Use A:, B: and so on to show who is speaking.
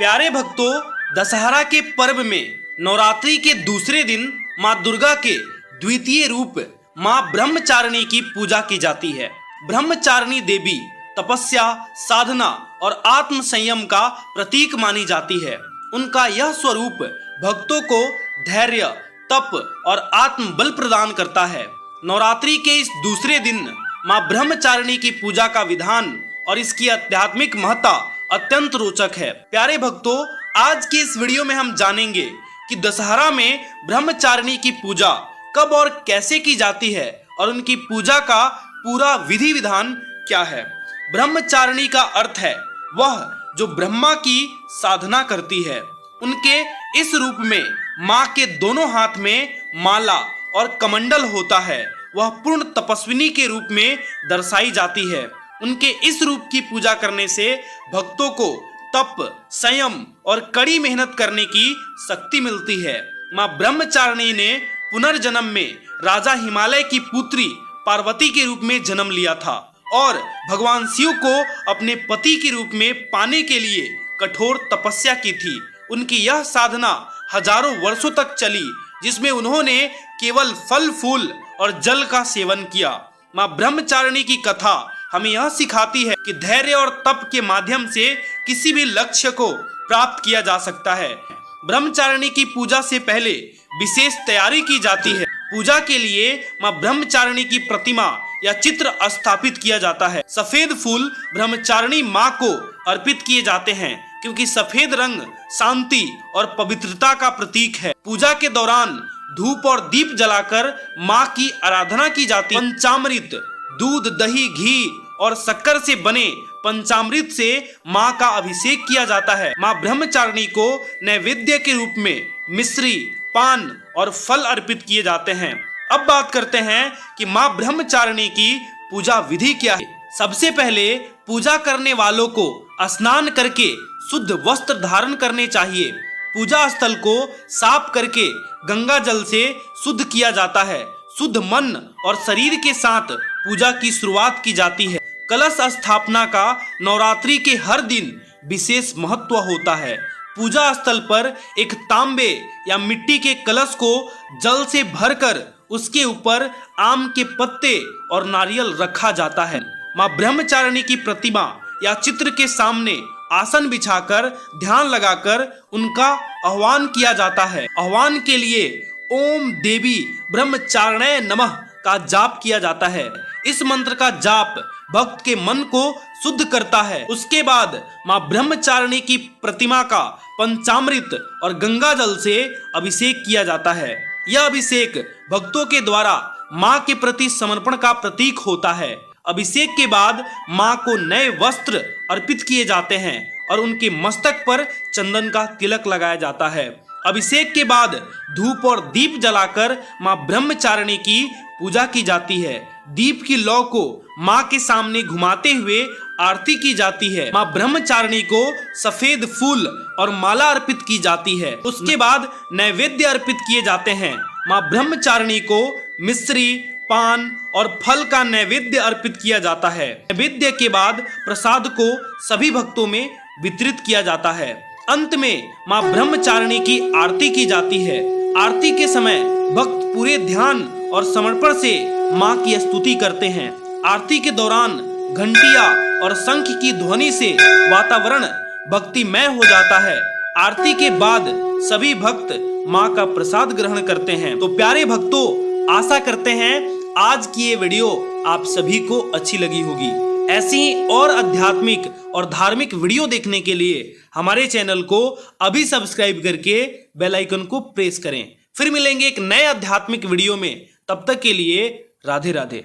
A: प्यारे भक्तों, दशहरा के पर्व में नवरात्रि के दूसरे दिन माँ दुर्गा के द्वितीय रूप माँ ब्रह्मचारिणी की पूजा की जाती है। ब्रह्मचारिणी देवी तपस्या, साधना और आत्म संयम का प्रतीक मानी जाती है। उनका यह स्वरूप भक्तों को धैर्य, तप और आत्म बल प्रदान करता है। नवरात्रि के इस दूसरे दिन माँ ब्रह्मचारिणी की पूजा का विधान और इसकी आध्यात्मिक महत्ता अत्यंत रोचक है। प्यारे भक्तों, आज के इस वीडियो में हम जानेंगे कि दशहरा में ब्रह्मचारिणी की पूजा कब और कैसे की जाती है और उनकी पूजा का पूरा विधि विधान क्या है। ब्रह्मचारिणी का अर्थ है वह जो ब्रह्मा की साधना करती है। उनके इस रूप में माँ के दोनों हाथ में माला और कमंडल होता है। वह पूर्ण तपस्विनी के रूप में दर्शाई जाती है। उनके इस रूप की पूजा करने से भक्तों को तप, संयम और कड़ी मेहनत करने की शक्ति मिलती है। माँ ब्रह्मचारिणी ने पुनर्जन्म में राजा हिमालय की पुत्री पार्वती के रूप में जन्म लिया था और भगवान शिव को अपने पति के रूप में पाने के लिए कठोर तपस्या की थी। उनकी यह साधना हजारों वर्षों तक चली, जिसमें उन्होंने केवल फल फूल और जल का सेवन किया। माँ ब्रह्मचारिणी की कथा हमें यह सिखाती है कि धैर्य और तप के माध्यम से किसी भी लक्ष्य को प्राप्त किया जा सकता है। ब्रह्मचारिणी की पूजा से पहले विशेष तैयारी की जाती है। पूजा के लिए माँ ब्रह्मचारिणी की प्रतिमा या चित्र स्थापित किया जाता है। सफेद फूल ब्रह्मचारिणी माँ को अर्पित किए जाते हैं, क्योंकि सफेद रंग शांति और पवित्रता का प्रतीक है। पूजा के दौरान धूप और दीप जलाकर माँ की आराधना की जाती है। पंचामृत, दूध, दही, घी और शक्कर से बने पंचामृत से माँ का अभिषेक किया जाता है। माँ ब्रह्मचारिणी को नैवेद्य के रूप में मिश्री, पान और फल अर्पित किए जाते हैं। अब बात करते हैं कि माँ ब्रह्मचारिणी की पूजा विधि क्या है। सबसे पहले पूजा करने वालों को स्नान करके शुद्ध वस्त्र धारण करने चाहिए। पूजा स्थल को साफ करके गंगा जल से शुद्ध किया जाता है। शुद्ध मन और शरीर के साथ पूजा की शुरुआत की जाती है। कलश स्थापना का नवरात्रि के हर दिन विशेष महत्व होता है। पूजा स्थल पर एक तांबे या मिट्टी के कलश को जल से भरकर उसके ऊपर आम के पत्ते और नारियल रखा जाता है। माँ ब्रह्मचारिणी की प्रतिमा या चित्र के सामने आसन बिछाकर ध्यान लगाकर उनका आह्वान किया जाता है। आह्वान के लिए ओम देवी ब्रह्मचारिणे नमः का जाप किया जाता है। इस मंत्र का जाप भक्त के मन को शुद्ध करता है। उसके बाद माँ ब्रह्मचारिणी की प्रतिमा का पंचामृत और गंगा जल से अभिषेक किया जाता है। यह अभिषेक भक्तों के द्वारा माँ के प्रति समर्पण का प्रतीक होता है। अभिषेक के बाद माँ को नए वस्त्र अर्पित किए जाते हैं और उनके मस्तक पर चंदन का तिलक लगाया जाता है। अभिषेक के बाद धूप और दीप जलाकर माँ ब्रह्मचारिणी की पूजा की जाती है। दीप की लौ को माँ के सामने घुमाते हुए आरती की जाती है। माँ ब्रह्मचारिणी को सफेद फूल और माला अर्पित की जाती है। उसके बाद नैवेद्य अर्पित किए जाते हैं। माँ ब्रह्मचारिणी को मिश्री, पान और फल का नैवेद्य अर्पित किया जाता है। नैवेद्य के बाद प्रसाद को सभी भक्तों में वितरित किया जाता है। अंत में माँ ब्रह्मचारिणी की आरती की जाती है। आरती के समय भक्त पूरे ध्यान और समर्पण से माँ की स्तुति करते हैं। आरती के दौरान घंटिया और शंख की ध्वनि से वातावरण भक्तिमय हो जाता है। आरती के बाद सभी भक्त माँ का प्रसाद ग्रहण करते हैं। तो प्यारे भक्तों, आशा करते हैं आज की ये वीडियो आप सभी को अच्छी लगी होगी। ऐसी ही और आध्यात्मिक और धार्मिक वीडियो देखने के लिए हमारे चैनल को अभी सब्सक्राइब करके बेल आइकन को प्रेस करें। फिर मिलेंगे एक नए आध्यात्मिक वीडियो में। तब तक के लिए राधे राधे।